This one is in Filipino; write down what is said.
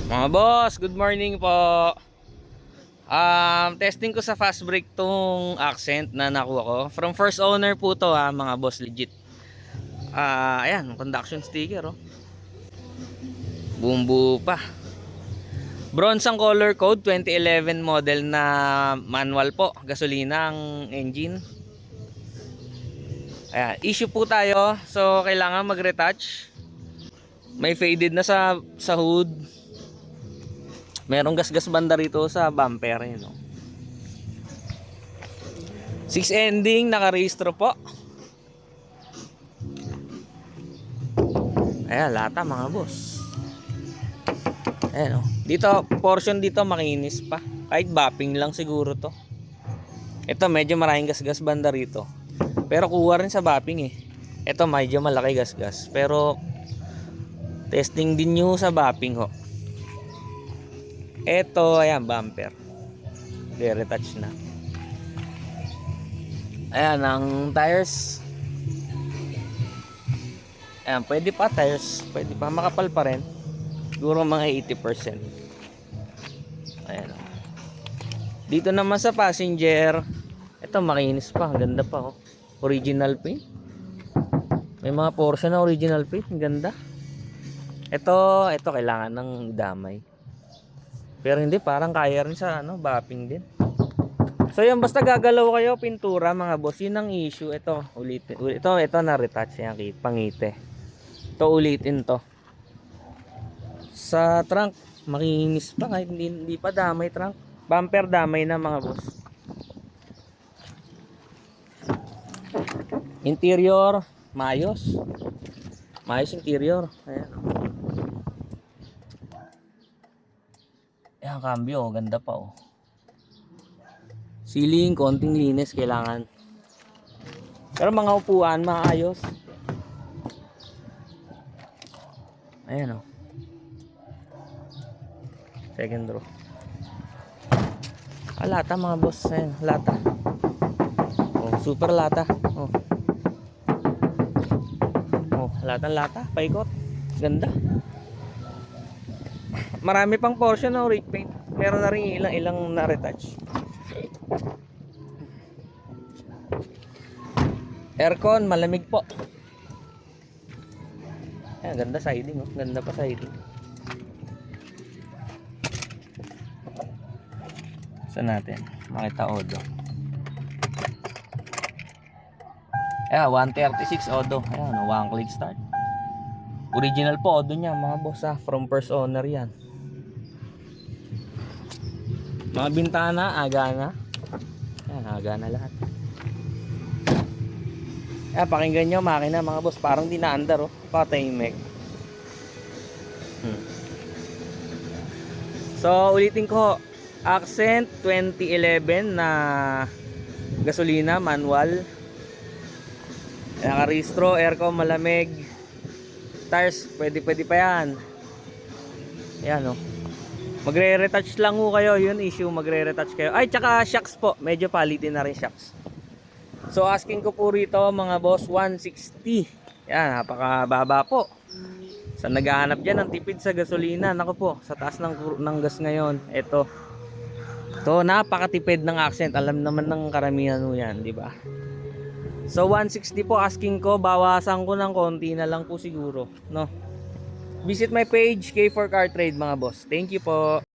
Mga boss, good morning po. Testing ko sa fast brake tong Accent na nakuha ko. From first owner po to ha, mga boss, legit. Ayan, conduction sticker oh. Bumbu pa. Bronze ang color code, 2011 model na manual po, gasolina ang engine. Ayan, issue po tayo, so kailangan mag-retouch. May faded na sa hood. Merong gas-gas banda rito sa bumper yun, no? 6 ending, nakarehistro po. Ayan, lata mga boss. Ayan, no? Dito, portion dito makinis pa. Kahit bapping lang siguro to. Ito, medyo maraming gas-gas banda rito. Pero kuha rin sa bapping eh. Ito, medyo malaki gas-gas. Pero, testing din nyo sa bapping ho. Ito, ayan, bumper. I-retouch na. Ayan, ang tires. Ayan, pwede pa tires. Pwede pa, makapal pa rin. Siguro mga 80%. Ayan. Dito naman sa passenger. Ito, makinis pa. Ganda pa, oh. Original paint. May mga portion na original paint. Ang ganda. Ito kailangan ng damay. Pero hindi, parang kaya rin sa bapping din. So yun, basta gagalaw kayo pintura mga boss, yun ang issue. Ito, ulitin. Ito na retouch yan, pangite. Ito ulitin to. Sa trunk, makinis pa kahit hindi pa damay trunk. Bumper damay na mga boss. Interior, maayos. Maayos interior. Ayan. Ayan, cambio, ganda pa oh. Ceiling, konting linis kailangan. Pero mga upuan, maayos. Ayan oh. Second row. Lata mga boss. Ayan, lata. Oh, super lata. Oh. Oh, lata, paikot. Ganda. Marami pang portion ng rig paint. Meron na rin ilang na retouch. Aircon, malamig po. Ayan, ganda siding oh. Ganda pa siding. Saan natin? Makita odo. Ayan, 136 odo. Ayan, one click start. Original po odo niya mga boss ha. From first owner yan. Mga bintana, aga na. Ayan, aga na lahat. Ayan, pakinggan nyo makina mga boss. Parang di na-andar oh. Patahimik. So, ulitin ko. Accent 2011 na gasolina, manual. Nakarehistro, aircon, malamig. Tires, pwede pa yan. Ayan oh. Magre-retouch lang ho kayo, yun issue, magre-retouch kayo. Ay, tsaka shocks po, medyo palitin na rin shocks. So asking ko po rito mga boss, 160. Yan, napakababa po. Sa naghahanap dyan ng tipid sa gasolina, naku po, sa taas ng gas ngayon, ito napakatipid ng Accent. Alam naman ng karamihan ho yan, di ba? So 160 po asking ko, bawasan ko ng konti na lang po siguro, no? Visit my page, K4 Car Trade mga boss. Thank you po.